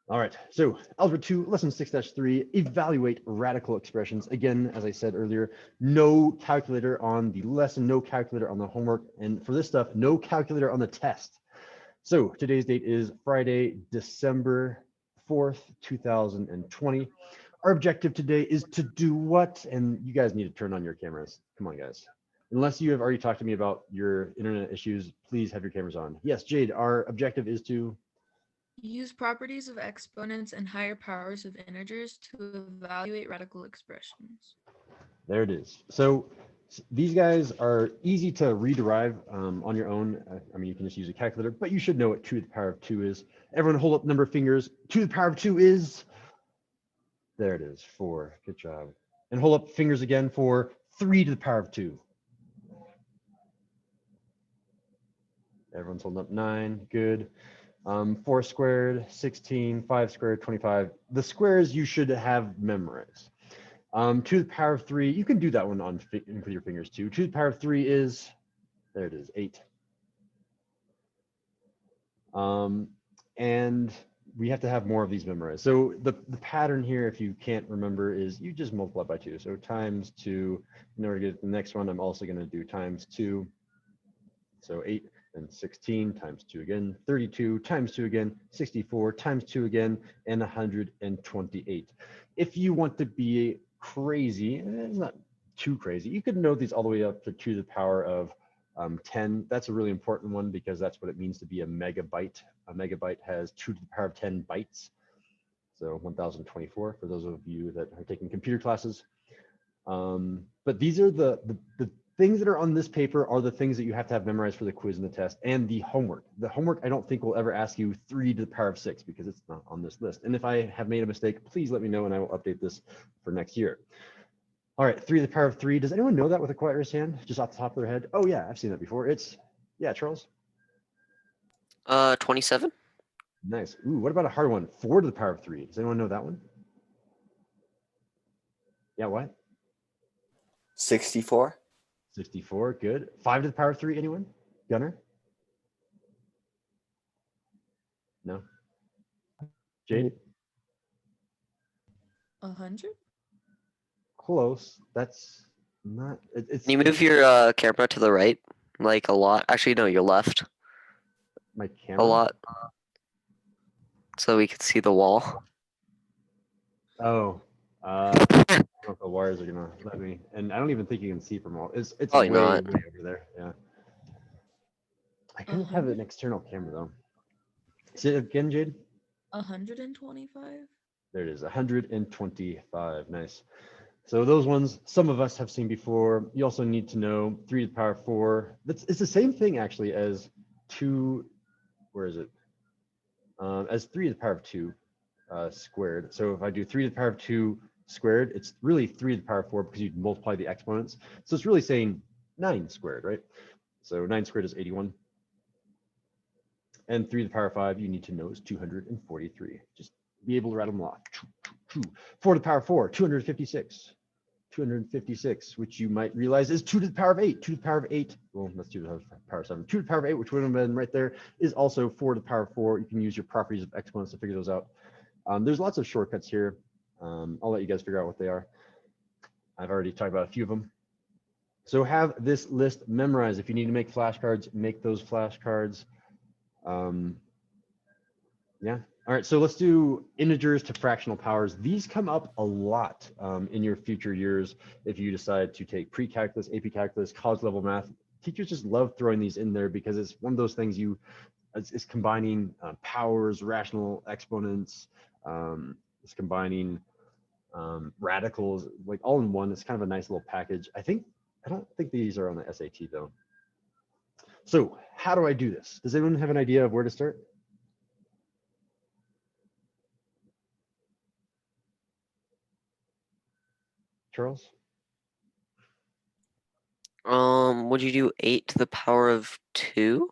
All right, so Algebra 2, Lesson 6-3, evaluate radical expressions. Again, as I said earlier, no calculator on the lesson, no calculator on the homework, and for this stuff, no calculator on the test. So today's date is Friday, December 4th, 2020. Our objective today is to do what? And you guys need to turn on your cameras. Come on, guys. Unless you have already talked to me about your internet issues, please have your cameras on. Yes, Jade, our objective is to Use properties of exponents and higher powers of integers to evaluate radical expressions. There it is. So these guys are easy to rederive on your own. I mean, you can just use a calculator, but you should know what 2 to the power of 2 is. Everyone hold up number of fingers. 2 to the power of 2 is, there it is, 4. Good job. And hold up fingers again for 3 to the power of 2. Everyone's holding up 9. Good. 4 squared, 16, 5 squared, 25. The squares you should have memorized. 2 to the power of 3, you can do that one on with your fingers too. 2 to the power of 3 is, there it is, 8. And we have to have more of these memorized. So the pattern here, if you can't remember, is you just multiply by 2. So times 2, in order to get the next one, I'm also going to do times 2. So 8 and 16 times 2 again, 32 times 2 again, 64 times 2 again, and 128. If you want to be crazy, it's not too crazy, you could note these all the way up to 2 to the power of 10. That's a really important one because that's what it means to be a megabyte. A megabyte has 2 to the power of 10 bytes. So 1024 for those of you that are taking computer classes. But these are the things that are on this paper are the things that you have to have memorized for the quiz and the test and the homework. The homework, I don't think will ever ask you 3 to the power of 6 because it's not on this list. And if I have made a mistake, please let me know and I will update this for next year. All right, 3 to the power of 3. Does anyone know that with a quiet raised hand, just off the top of their head? Oh yeah, I've seen that before. It's, yeah, Charles. 27. Nice. Ooh, what about a hard one? 4 to the power of 3. Does anyone know that one? Yeah, what? 64. 64, good. 5 to the power of 3, anyone? Gunner? No? Jade? 100? Close. That's not, it's Can you move your camera to the right? Like a lot. Actually, no, your left. my A camera. lot. So we can see the wall. Oh, I don't know if the wires are gonna let me, and I don't even think you can see from all. It's Probably way not. way over there. Yeah. I couldn't have an 100? external camera though. Say it again, Jade. 125? There it is, 125. Nice. So those ones, some of us have seen before. You also need to know 3 to the power of 4. It's the same thing actually as 2. Where is it? As 3 to the power of 2 squared. So if I do 3 to the power of 2 squared, it's really 3 to the power of 4 because you multiply the exponents. So it's really saying 9 squared, right? So 9 squared is 81. And 3 to the power of 5, you need to know is 243. Just be able to rattle them off. 4 to the power of 4, 256. 256, which you might realize is 2 to the power of 8. 2 to the power of 8, well, that's 2 to the power of 7. 2 to the power of 8, which would have been right there, is also 4 to the power of 4. You can use your properties of exponents to figure those out. There's lots of shortcuts here. I'll let you guys figure out what they are. I've already talked about a few of them. So have this list memorized. If you need to make flashcards, make those flashcards. Yeah. All right, so let's do integers to fractional powers. These come up a lot in your future years if you decide to take pre-calculus, AP calculus, college level math. Teachers just love throwing these in there because it's one of those things it's combining powers, rational exponents, it's combining radicals, like all in one. It's kind of a nice little package. I don't think these are on the SAT though. So how do I do this? Does anyone have an idea of where to start? Charles? Would you do 8 to the power of 2?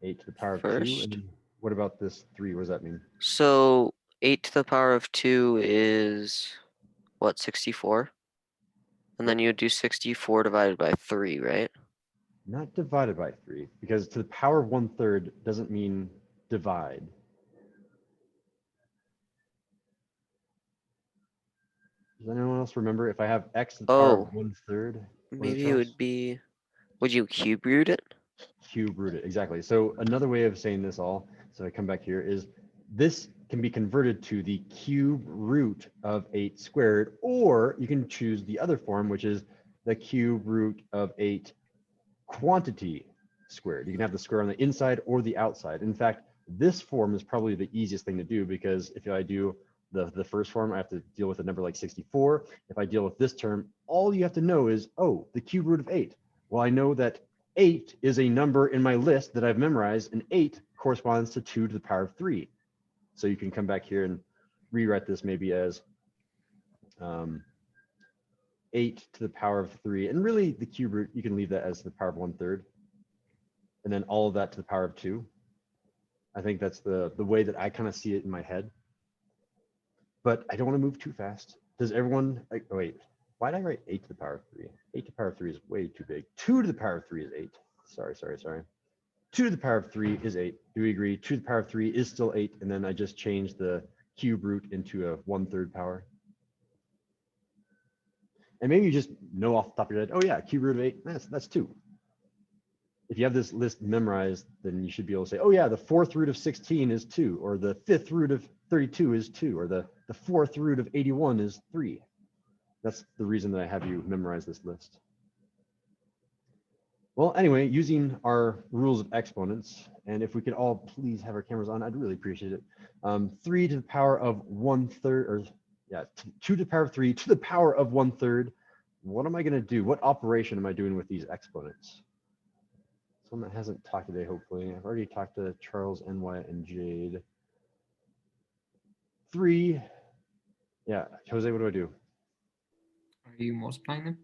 8 to the power of 2. First. And then what about this 3? What does that mean? So 8 to the power of 2 is what, 64? And then you would do 64 divided by 3, right? Not divided by 3, because to the power of 1/3 doesn't mean divide. Does anyone else remember if I have x to the power of Oh, 1/3? What is it, maybe it Charles? would be, would you cube root it? Cube root it, exactly. So another way of saying this all, so I come back here, is this can be converted to the cube root of 8 squared, or you can choose the other form, which is the cube root of 8 quantity squared. You can have the square on the inside or the outside. In fact, this form is probably the easiest thing to do, because if I do the first form, I have to deal with a number like 64. If I deal with this term, all you have to know is, oh, the cube root of 8. Well, I know that 8 is a number in my list that I've memorized, and 8 corresponds to 2 to the power of 3. So you can come back here and rewrite this maybe as 8 to the power of 3. And really, the cube root, you can leave that as the power of 1/3. And then all of that to the power of 2. I think that's the way that I kind of see it in my head. But I don't want to move too fast. Does everyone, like, oh wait, why did I write 8 to the power of 3? 8 to the power of 3 is way too big. 2 to the power of 3 is 8. Sorry. 2 to the power of 3 is 8. Do we agree? 2 to the power of 3 is still 8. And then I just changed the cube root into a 1/3 power. And maybe you just know off the top of your head, oh yeah, cube root of 8, that's 2. If you have this list memorized, then you should be able to say, oh yeah, the 4th root of 16 is 2, or the 5th root of 32 is 2, or the 4th root of 81 is 3. That's the reason that I have you memorize this list. Well, anyway, using our rules of exponents, and if we could all please have our cameras on, I'd really appreciate it. 3 to the power of 1/3, or yeah, 2 to the power of 3 to the power of 1/3. What am I going to do? What operation am I doing with these exponents? Someone that hasn't talked today, hopefully. I've already talked to Charles and Wyatt and Jade. 3. Yeah, Jose, what do I do? Are you multiplying them?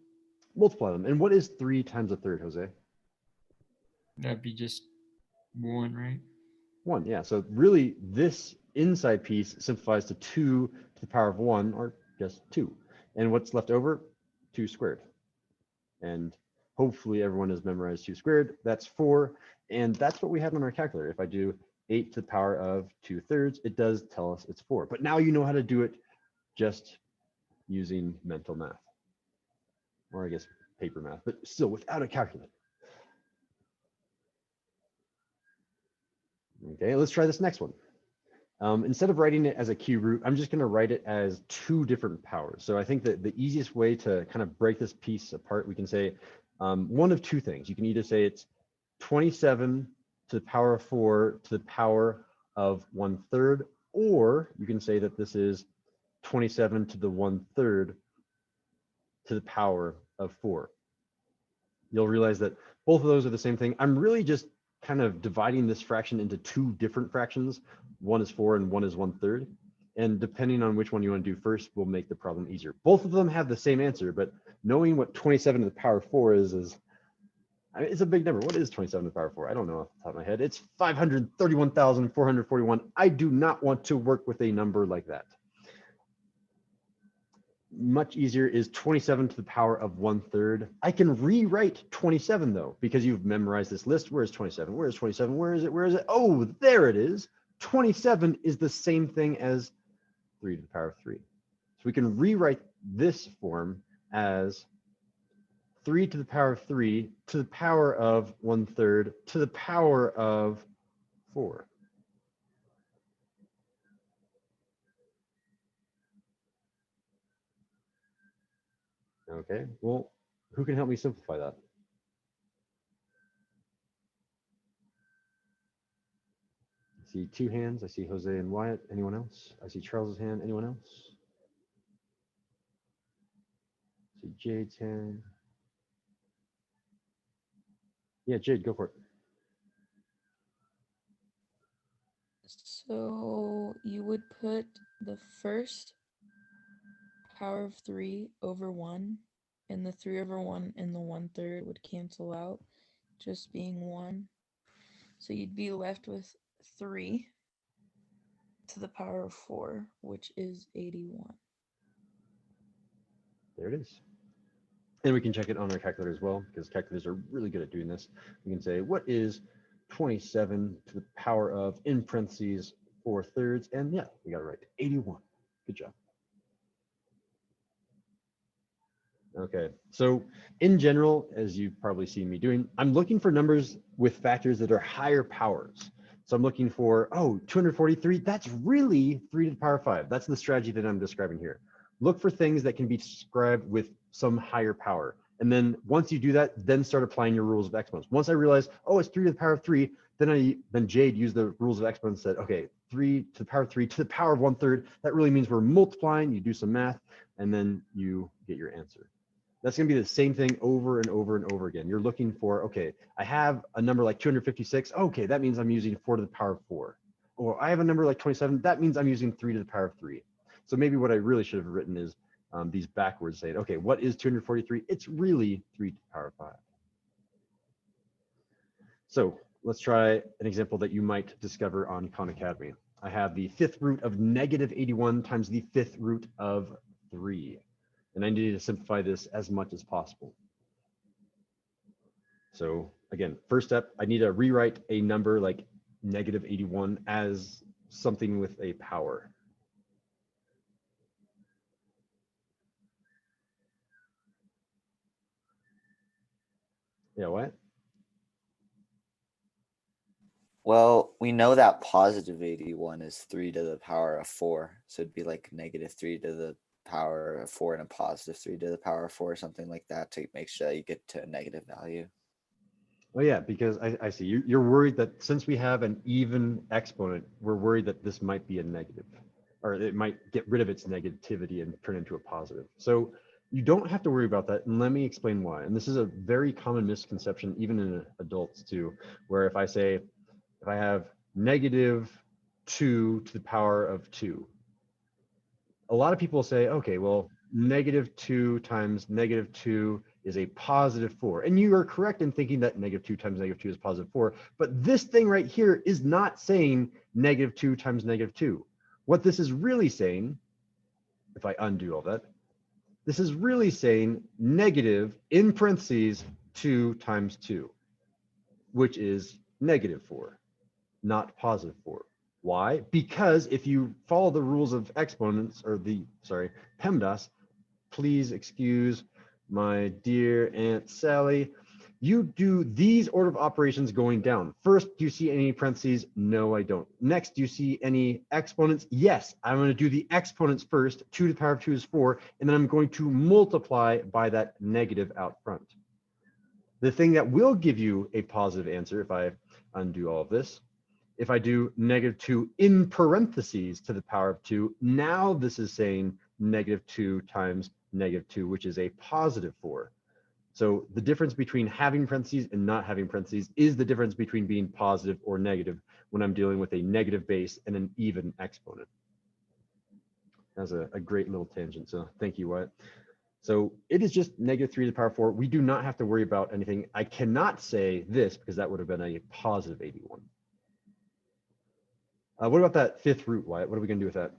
Multiply them. And what is 3 times a third, Jose? That'd be just 1, right? 1, yeah. So really, this inside piece simplifies to 2 to the power of 1, or just 2. And what's left over? 2 squared. And hopefully everyone has memorized 2 squared. That's 4. And that's what we have on our calculator. If I do 8 to the power of 2/3, it does tell us it's 4. But now you know how to do it just using mental math. Or I guess paper math, but still without a calculator. Okay, let's try this next one. Instead of writing it as a cube root, I'm just going to write it as 2 different powers. So I think that the easiest way to kind of break this piece apart, we can say one of 2 things. You can either say it's 27 to the power of 4 to the power of 1/3, or you can say that this is 27 to the 1/3 to the power of 4. You'll realize that both of those are the same thing. I'm really just kind of dividing this fraction into 2 different fractions. One is 4 and one is 1/3. And depending on which one you want to do first will make the problem easier. Both of them have the same answer, but knowing what 27 to the power of 4 is I mean, it's a big number. What is 27 to the power of 4? I don't know off the top of my head. It's 531,441. I do not want to work with a number like that. Much easier is 27 to the power of 1/3. I can rewrite 27 though, because you've memorized this list. Where is 27? Where is 27? Where is it? Where is it? Oh, there it is. 27 is the same thing as 3 to the power of 3. So we can rewrite this form as 3 to the power of 3 to the power of 1/3 to the power of 4. Okay, well, who can help me simplify that? I see 2 hands. I see Jose and Wyatt. Anyone else? I see Charles's hand. Anyone else? I see Jade's hand. Yeah, Jade, go for it. So you would put the first power of 3 over 1, and the 3 over 1 and the 1/3 would cancel out, just being 1. So you'd be left with 3 to the power of 4, which is 81. There it is. And we can check it on our calculator as well, because calculators are really good at doing this. We can say, what is 27 to the power of, in parentheses, 4/3? And yeah, we got it right, 81. Good job. Okay, so in general, as you've probably seen me doing, I'm looking for numbers with factors that are higher powers. So I'm looking for, oh, 243, that's really 3 to the power 5. That's the strategy that I'm describing here. Look for things that can be described with some higher power. And then once you do that, then start applying your rules of exponents. Once I realized, oh, it's 3 to the power of 3, then Jade used the rules of exponents, said, okay, 3 to the power of 3 to the power of 1/3. That really means we're multiplying. You do some math, and then you get your answer. That's going to be the same thing over and over and over again. You're looking for, okay, I have a number like 256. Okay, that means I'm using 4 to the power of 4. Or I have a number like 27. That means I'm using 3 to the power of 3. So maybe what I really should have written is these backwards, saying, okay, what is 243? It's really 3 to the power of 5. So let's try an example that you might discover on Khan Academy. I have the 5th root of negative 81 times the 5th root of 3. And I need to simplify this as much as possible. So again, first step, I need to rewrite a number like negative 81 as something with a power. Yeah, what? Well, we know that positive 81 is 3 to the power of 4. So it'd be like negative 3 to the power of 4 and a positive 3 to the power of 4, something like that, to make sure you get to a negative value. Oh yeah, because I see you're worried that since we have an even exponent, we're worried that this might be a negative, or it might get rid of its negativity and turn into a positive. So you don't have to worry about that, and let me explain why. And this is a very common misconception, even in adults too, where if I have negative 2 to the power of 2, a lot of people say, okay, well, negative 2 times negative 2 is a positive 4. And you are correct in thinking that negative 2 times negative 2 is positive 4. But this thing right here is not saying negative 2 times negative 2. What this is really saying, if I undo all that, this is really saying negative in parentheses 2 times 2, which is negative 4, not positive 4. Why? Because if you follow the rules of exponents, or PEMDAS, please excuse my dear Aunt Sally, you do these order of operations going down. First, do you see any parentheses? No, I don't. Next, do you see any exponents? Yes, I'm going to do the exponents first. 2 to the power of 2 is 4, and then I'm going to multiply by that negative out front. The thing that will give you a positive answer, if I undo all of this, if I do negative 2 in parentheses to the power of 2, now this is saying negative 2 times negative 2, which is a positive 4. So the difference between having parentheses and not having parentheses is the difference between being positive or negative when I'm dealing with a negative base and an even exponent. That's a great little tangent, so thank you, Wyatt. So it is just negative 3 to the power of 4. We do not have to worry about anything. I cannot say this because that would have been a positive 81. What about that 5th root, Wyatt? What are we going to do with that?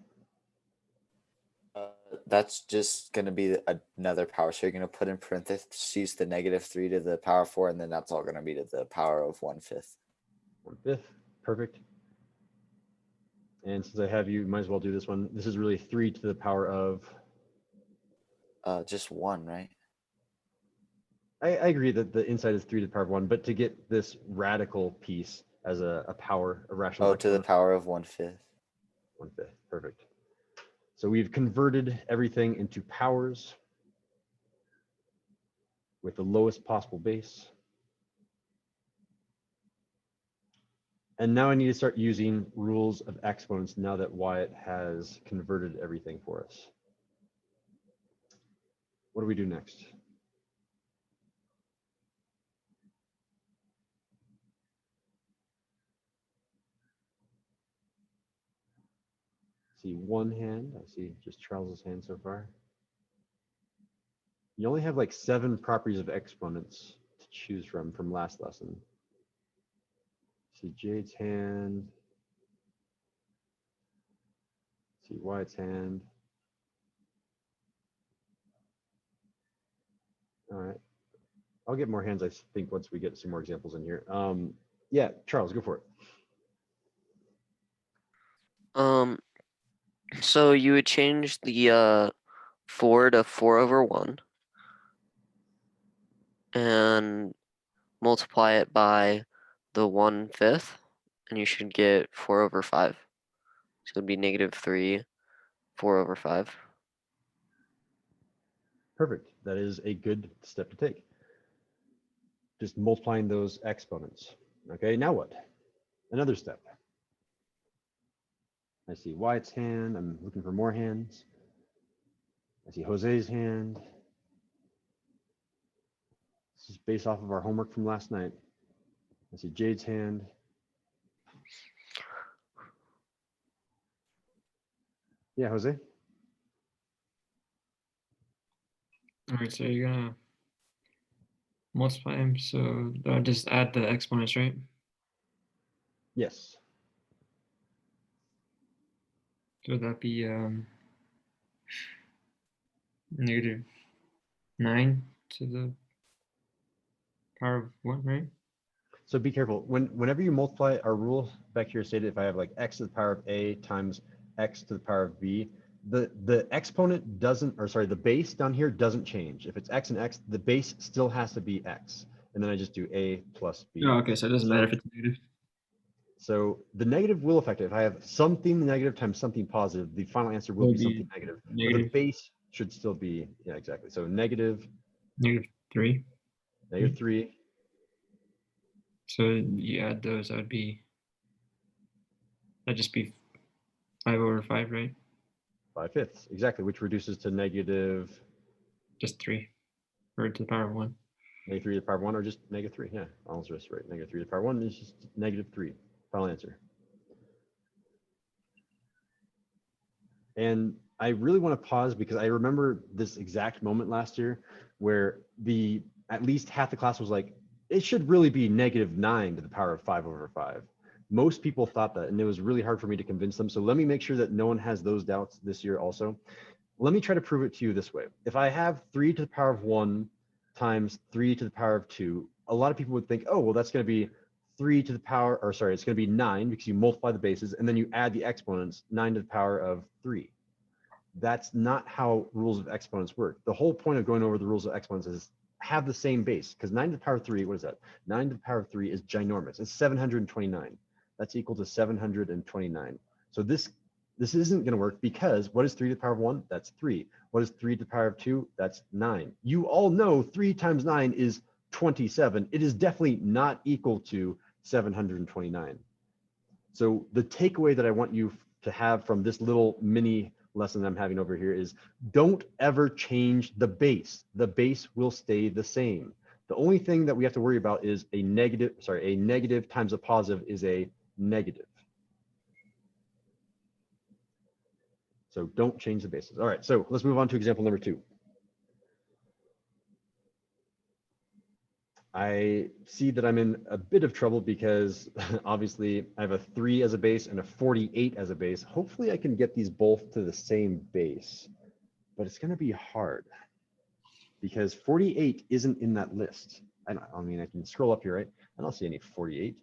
That's just going to be another power. So you're going to put in parentheses the negative 3 to the power of 4, and then that's all going to be to the power of 1/5. 1/5, perfect. And since I have you, might as well do this one. This is really 3 to the power of... Just 1, right? I agree that the inside is 3 to the power of 1, but to get this radical piece as a power, a rational... Oh, to the power of 1/5. 1/5, perfect. So we've converted everything into powers with the lowest possible base. And now I need to start using rules of exponents now that Wyatt has converted everything for us. What do we do next? See one hand. I see just Charles's hand so far. You only have like 7 properties of exponents to choose from last lesson. See Jade's hand. See Wyatt's hand. All right. I'll get more hands, I think, once we get some more examples in here. Yeah, Charles, go for it. So you would change the 4 to 4/1, and multiply it by the 1/5, and you should get 4/5. So it'd be -3, 4/5. Perfect. That is a good step to take. Just multiplying those exponents. Okay, now what? Another step. I see Wyatt's hand. I'm looking for more hands. I see Jose's hand. This is based off of our homework from last night. I see Jade's hand. Yeah, Jose. All right, so you're gonna multiply them. So just add the exponents, right? Yes. So that'd be -9 to the power of 1, right? So be careful. Whenever you multiply, our rule back here stated if I have like x to the power of a times x to the power of b, the exponent doesn't, or sorry, the base down here doesn't change. If it's x and x, the base still has to be x. And then I just do a plus b. Oh, okay, so it doesn't matter if it's negative. So the negative will affect it. If I have something negative times something positive, the final answer will It'll be be something negative. But the negative. base should still be, yeah, exactly. So negative, -3. -3. So you add those, that'd just be 5/5, right? 5/5, exactly, which reduces to negative Just 3, or to the power of 1. -3 to the power of 1, or just -3. Yeah, all just right. -3 to the power of 1 is just -3. Final answer. And I really want to pause because I remember this exact moment last year where at least half the class was like, it should really be -9 to the power of 5/5. Most people thought that, and it was really hard for me to convince them. So let me make sure that no one has those doubts this year also. Let me try to prove it to you this way. If I have 3 to the power of 1 times 3 to the power of 2, a lot of people would think, oh, well, that's going to be 3 to the power, or sorry, it's going to be 9 because you multiply the bases and then you add the exponents, 9 to the power of 3. That's not how rules of exponents work. The whole point of going over the rules of exponents is have the same base, because 9 to the power of 3, what is that? 9 to the power of 3 is ginormous. It's 729. That's equal to 729. So this isn't going to work because what is 3 to the power of 1? That's 3. What is 3 to the power of 2? That's 9. You all know 3 times 9 is 27. It is definitely not equal to 729. So the takeaway that I want you to have from this little mini lesson I'm having over here is don't ever change the base. The base will stay the same. The only thing that we have to worry about is a negative times a positive is a negative. So don't change the bases. All right, so let's move on to example number 2. I see that I'm in a bit of trouble because obviously I have a 3 as a base and a 48 as a base. Hopefully I can get these both to the same base, but it's going to be hard because 48 isn't in that list. I mean, I can scroll up here, right? I don't see any 48.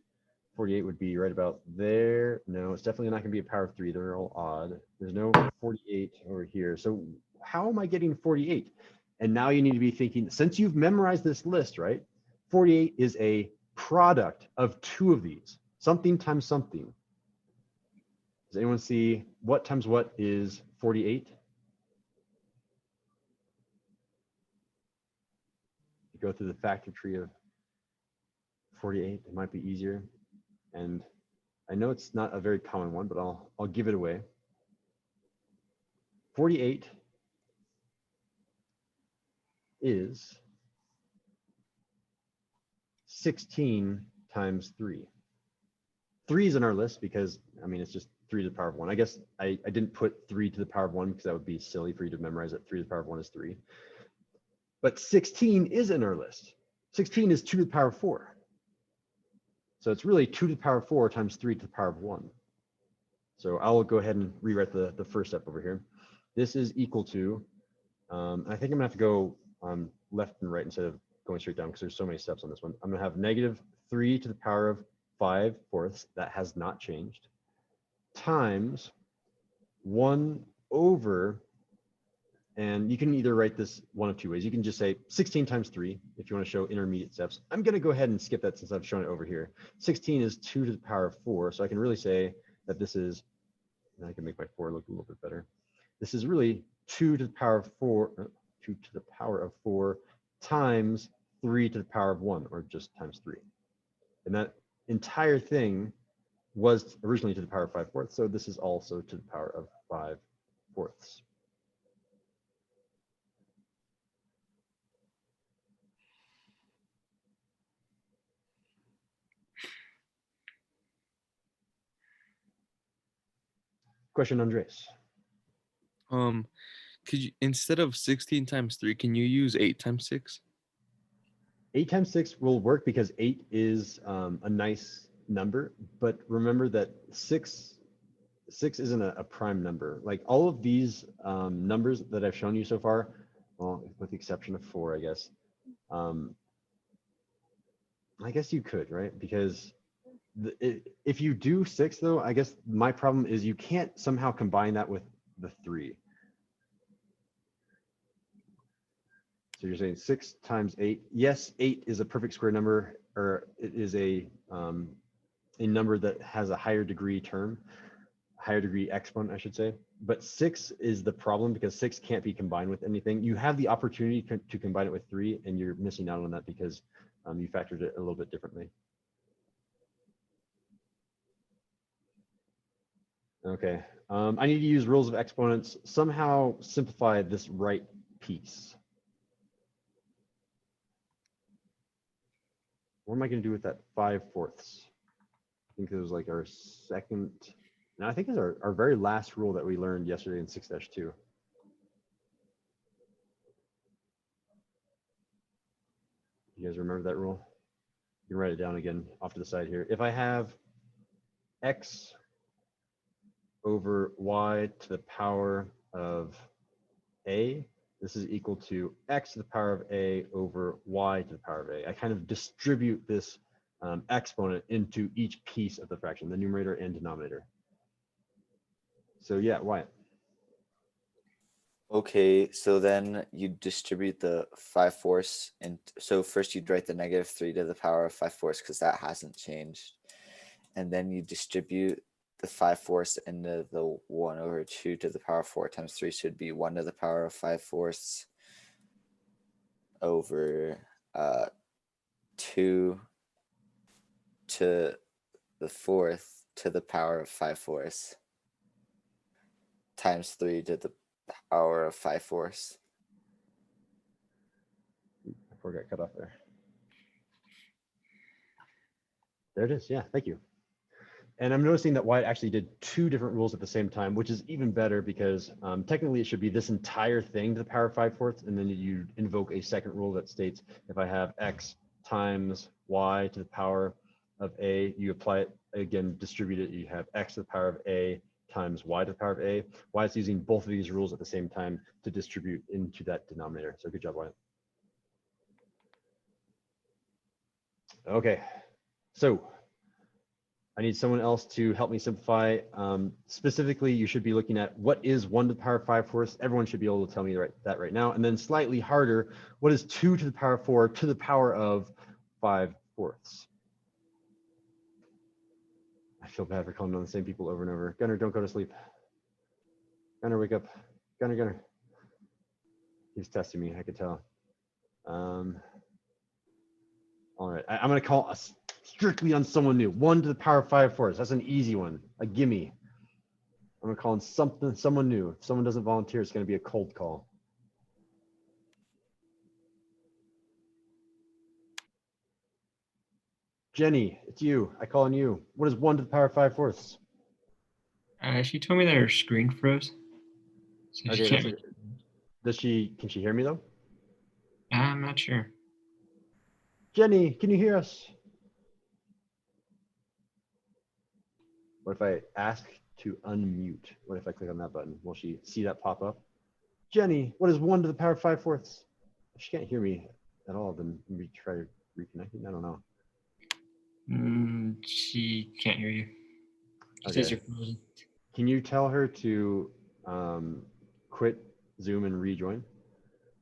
48 would be right about there. No, it's definitely not going to be a power of 3. They're all odd. There's no 48 over here. So how am I getting 48? And now you need to be thinking, since you've memorized this list, right? 48 is a product of 2 of these. Something times something. Does anyone see what times what is 48? You go through the factor tree of 48. It might be easier. And I know it's not a very common one, but I'll give it away. 48 is 16 times 3. 3 is in our list because, I mean, it's just 3 to the power of 1. I guess I didn't put 3 to the power of 1 because that would be silly for you to memorize that 3 to the power of 1 is 3. But 16 is in our list. 16 is 2 to the power of 4. So it's really 2 to the power of 4 times 3 to the power of 1. So I will go ahead and rewrite the first step over here. This is equal to, I think I'm gonna have to go left and right instead of going straight down because there's so many steps on this one. I'm gonna have -3 to the power of 5/4, that has not changed, times 1 over And you can either write this one of two ways. You can just say 16 times 3 if you want to show intermediate steps. I'm going to go ahead and skip that since I've shown it over here. 16 is 2 to the power of 4. So I can really say that this is, and I can make my 4 look a little bit better. This is really 2 to the power of 4, 2 to the power of 4 times 3 to the power of 1, or just times 3. And that entire thing was originally to the power of 5/4. So this is also to the power of 5/4. Question, Andres. Could you, instead of 16 times 3, can you use 8 times 6? 8 times 6 will work because 8 is a nice number, but remember that 6 isn't a prime number. Like all of these numbers that I've shown you so far, well, with the exception of 4, I guess. I guess you could, right? Because if you do 6 though, I guess my problem is you can't somehow combine that with the 3. So you're saying 6 times 8. Yes, 8 is a perfect square number, or it is a number that has a higher degree term, higher degree exponent, I should say. But 6 is the problem because 6 can't be combined with anything. You have the opportunity to combine it with 3, and you're missing out on that because you factored it a little bit differently. Okay, I need to use rules of exponents, somehow simplify this right piece. What am I going to do with that 5/4? I think it was like our second, no, I think it's our very last rule that we learned yesterday in 6-2. You guys remember that rule? You can write it down again off to the side here. If I have x over y to the power of a, this is equal to x to the power of a over y to the power of a. I kind of distribute this exponent into each piece of the fraction, the numerator and denominator. So yeah, Wyatt. Okay, so then you distribute the 5/4, and so first you'd write the -3 to the power of 5/4 because that hasn't changed, and then you distribute the 5/4 into the 1/2 to the power of 4 times 3 should be 1 to the power of 5/4 over 2 to the 4th to the power of 5/4 times 3 to the power of 5/4. Before I got cut off there. There it is. Yeah, thank you. And I'm noticing that Wyatt actually did 2 different rules at the same time, which is even better because technically it should be this entire thing to the power of 5/4, and then you invoke a second rule that states if I have x times y to the power of a, you apply it again, distribute it, you have x to the power of a times y to the power of a. Wyatt's using both of these rules at the same time to distribute into that denominator. So good job, Wyatt. Okay, so I need someone else to help me simplify. Specifically, you should be looking at what is 1 to the power of 5/4. Everyone should be able to tell me that right now. And then slightly harder, what is 2 to the power of 4 to the power of 5/4? I feel bad for calling on the same people over and over. Gunnar, don't go to sleep. Gunnar, wake up. Gunnar. He's testing me, I could tell. All right, I'm gonna call us strictly on someone new. 1 to the power of 5/4. That's an easy one, a gimme. I'm gonna call on someone new. If someone doesn't volunteer, it's gonna be a cold call. Jenny, it's you. I call on you. What is 1 to the power of 5/4? She told me that her screen froze. So Okay, she can't. can she hear me though? I'm not sure. Jenny, can you hear us? What if I ask to unmute? What if I click on that button? Will she see that pop up? Jenny, what is 1 to the power of 5/4? If she can't hear me at all, then maybe try reconnecting. I don't know. She can't hear you. She Okay. says you're frozen. Can you tell her to quit Zoom and rejoin.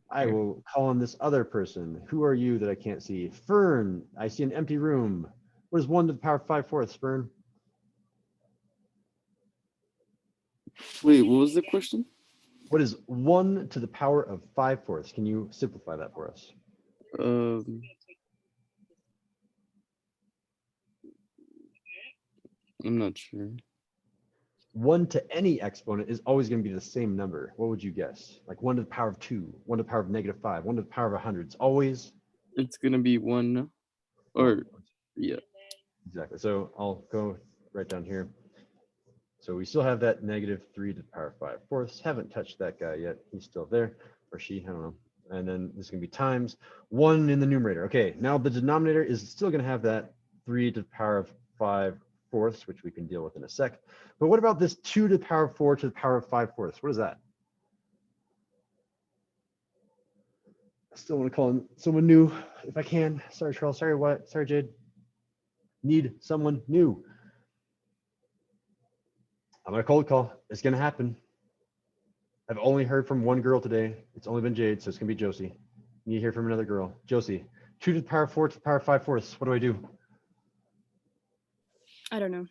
I Okay. will call on this other person. Who are you that I can't see? Fern, I see an empty room. What is 1 to the power of 5/4, Fern? Wait, what was the question? What is 1 to the power of 5/4? Can you simplify that for us? I'm not sure. 1 to any exponent is always going to be the same number. What would you guess? Like 1 to the power of 2, 1 to the power of -5, 1 to the power of 100. It's always It's gonna be 1 or 1. yeah. Exactly. So I'll go right down here. So we still have that -3 to the power of 5/4. Haven't touched that guy yet. He's still there, or she, I don't know. And then this is going to be times 1 in the numerator. Okay, now the denominator is still going to have that 3 to the power of 5/4, which we can deal with in a sec. But what about this 2 to the power of 4 to the power of 5/4? What is that? I still want to call in someone new if I can. Sorry, Charles. Sorry, what? Sorry, Jade. Need someone new. I'm going to cold call. It's going to happen. I've only heard from one girl today. It's only been Jade, so it's going to be Josie. Need to hear from another girl. Josie, 2 to the power of 4 to the power of 5/4. What do I do? I don't know.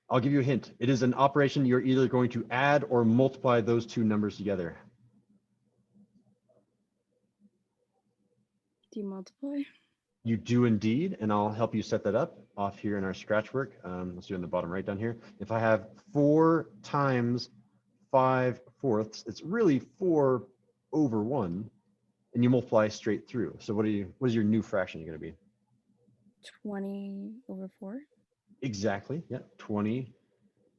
I'll give you a hint. It is an operation you're either going to add or multiply those two numbers together. Do you multiply? You do indeed, and I'll help you set that up off here in our scratch work. Let's do it in the bottom right down here. If I have 4 times 5/4, it's really 4 over 1, and you multiply straight through. So what is your new fraction going to be? 20 over 4. Exactly. Yeah, 20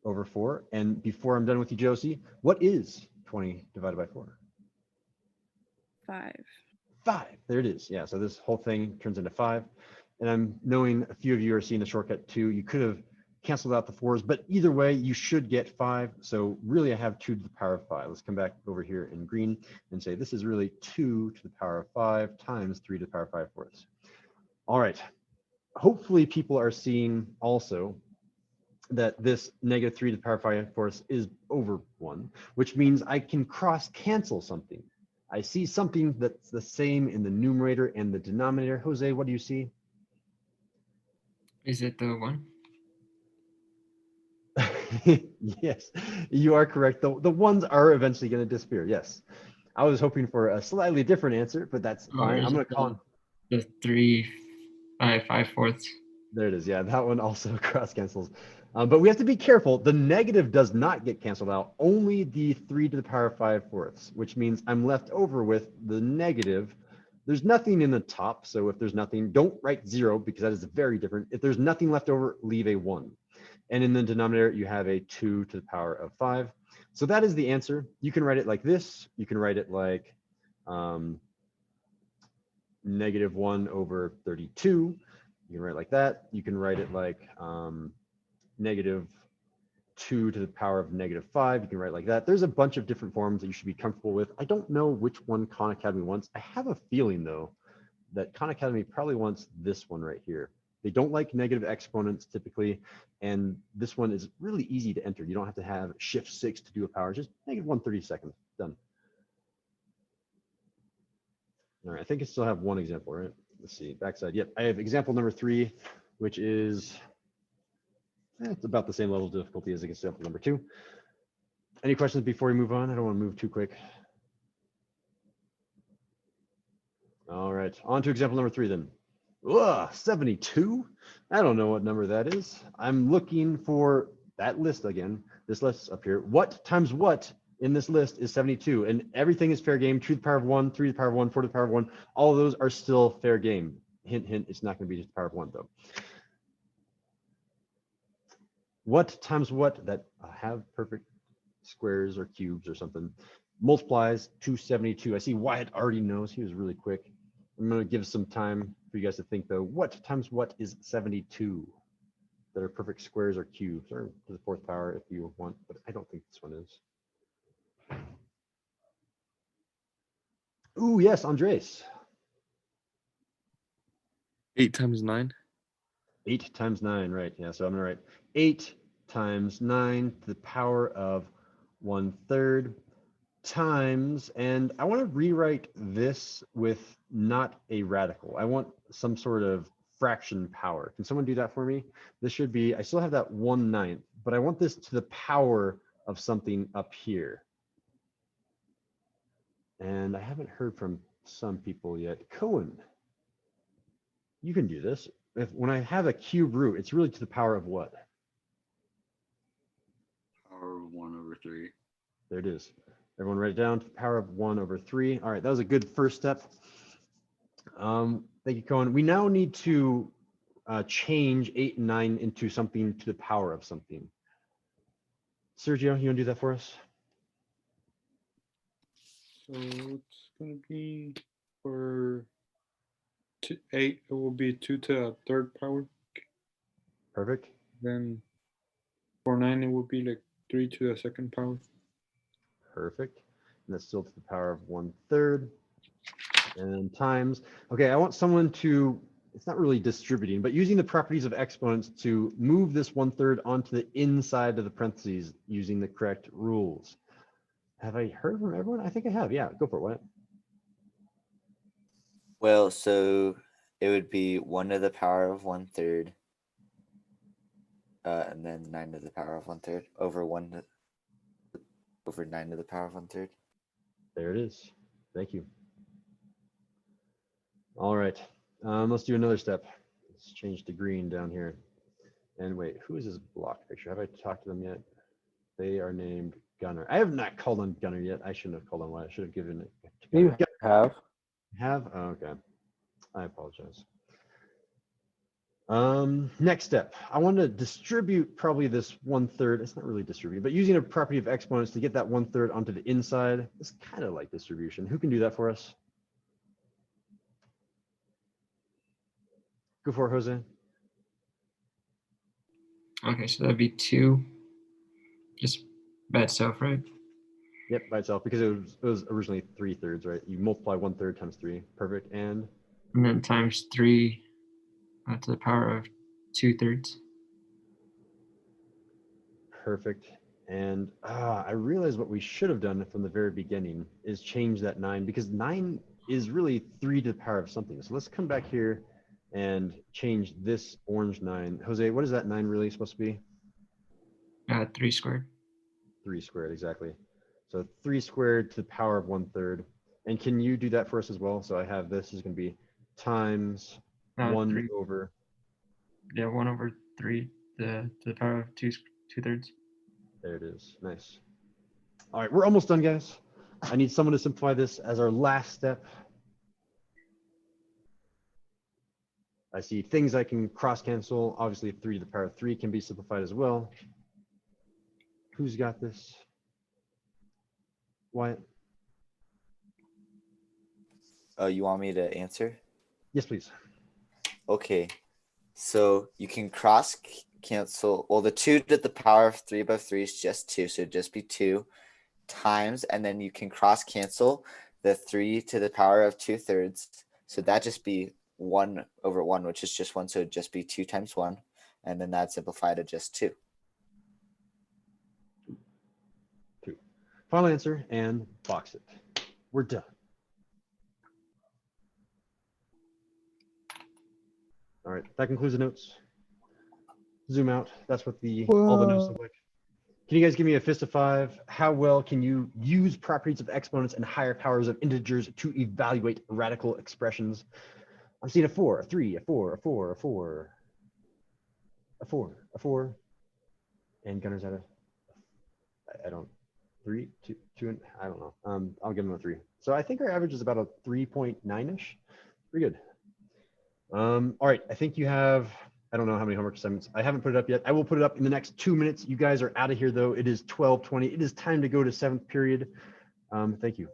over 4. And before I'm done with you, Josie, what is 20 divided by 4? 5. 5. There it is. Yeah, so this whole thing turns into 5. And I'm knowing a few of you are seeing the shortcut too. You could have canceled out the 4s, but either way, you should get 5. So really, I have 2 to the power of 5. Let's come back over here in green and say this is really 2 to the power of 5 times 3 to the power of 5/4. All right. Hopefully, people are seeing also that this -3 to the power of 5/4 is over 1, which means I can cross cancel something. I see something that's the same in the numerator and the denominator. Jose, what do you see? Is it the 1? Yes, you are correct. The ones are eventually going to disappear. Yes. I was hoping for a slightly different answer, but that's Or fine. is I'm going it to call. the 3 by 5/4? There it is. Yeah, that one also cross cancels. But we have to be careful. The negative does not get canceled out, only the 3 to the power of 5/4, which means I'm left over with the negative. There's nothing in the top. So if there's nothing, don't write 0 because that is very different. If there's nothing left over, leave a 1. And in the denominator, you have a 2 to the power of 5. So that is the answer. You can write it like this. You can write it like -1 over 32. You can write it like that. You can write it like -2 to the power of -5. You can write it like that. There's a bunch of different forms that you should be comfortable with. I don't know which one Khan Academy wants. I have a feeling, though, that Khan Academy probably wants this one right here. They don't like negative exponents typically, and this one is really easy to enter. You don't have to have Shift-6 to do a power, just -1/32. Done. All right, I think I still have one example, right? Let's see, backside. Yep, I have example number 3, which is it's about the same level of difficulty as example number 2. Any questions before we move on? I don't want to move too quick. All right, on to example number 3 then. Ugh, 72? I don't know what number that is. I'm looking for that list again. This list up here. What times what in this list is 72? And everything is fair game. 2 to the power of 1, 3 to the power of 1, 4 to the power of 1. All of those are still fair game. Hint, hint, it's not going to be just the power of 1 though. What times what that have perfect squares or cubes or something multiplies to 72. I see Wyatt already knows. He was really quick. I'm going to give some time for you guys to think though. What times what is 72 that are perfect squares or cubes, or to the 4th power if you want, but I don't think this one is. Ooh, yes, Andres. 8 times 9. 8 times 9, right? Yeah, so I'm going to write 8 times 9 to the power of 1/3 times, and I want to rewrite this with not a radical. I want some sort of fraction power. Can someone do that for me? This should be, I still have that 1/9, but I want this to the power of something up here. And I haven't heard from some people yet. Cohen, you can do this. When I have a cube root, it's really to the power of what? Power of 1/3. There it is. Everyone write it down, to the power of 1/3. All right, that was a good first step. Thank you, Cohen. We now need to change 8 and 9 into something to the power of something. Sergio, you want to do that for us? So it's gonna be for 8. It will be 2 to the 3rd power. Perfect. Then for 9, it will be like 3 to the 2nd power. Perfect. And that's still to the power of 1/3. And times. Okay, I want someone to, it's not really distributing, but using the properties of exponents to move this 1/3 onto the inside of the parentheses using the correct rules. Have I heard from everyone? I think I have. Yeah, go for it, Wyatt. Well, so it would be 1 to the power of 1/3. And then 9 to the power of 1/3 over 9 to the power of 1/3. There it is. Thank you. All right, let's do another step. Let's change to green down here. And wait, who is this block picture? Have I talked to them yet? They are named Gunner. I have not called on Gunner yet. I shouldn't have called on Wyatt. I should have given it to Gunner. You have. Have? Oh, okay. I apologize. Next step. I want to distribute probably this 1/3. It's not really distribute, but using a property of exponents to get that 1/3 onto the inside. It's kind of like distribution. Who can do that for us? Go for it, Jose. Okay, so that'd be 2 just by itself, right? Yep, by itself, because it was originally 3/3, right? You multiply 1/3 times 3. Perfect. And then times 3 to the power of 2/3. perfect. And I realized what we should have done from the very beginning is change that 9, because 9 is really 3 to the power of something. So let's come back here and change this orange 9. Jose, what is that 9 really supposed to be? 3 squared. 3 squared, exactly. So 3 squared to the power of 1/3. And can you do that for us as well? So I have this is going to be times 1 3. over. Yeah, 1/3 to the power of 2/3. There it is. Nice. All right, we're almost done, guys. I need someone to simplify this as our last step. I see things I can cross cancel. Obviously, 3 to the power of 3 can be simplified as well. Who's got this? Wyatt? You want me to answer? Yes, please. Okay. So you can cross cancel. Well, the 2 to the power of 3 above 3 is just 2. So it'd just be 2 times. And then you can cross cancel the 3 to the power of 2/3. So that just be 1/1, which is just 1. So it'd just be 2 times 1. And then that's simplified to just 2. 2. Final answer and box it. We're done. All right, that concludes the notes. Zoom out. That's what all the notes look like. Can you guys give me a fist of 5? How well can you use properties of exponents and higher powers of integers to evaluate radical expressions? I'm seeing a 4, a 3, a 4, a 4, a 4, a 4, a 4, and Gunner's at I don't, 3, 2, 2, and I don't know. I'll give him a 3. So I think our average is about a 3.9-ish. Pretty good. All right, I think you have, I don't know how many homework assignments. I haven't put it up yet. I will put it up in the next 2 minutes. You guys are out of here though. It is 12:20. It is time to go to 7th period. Thank you.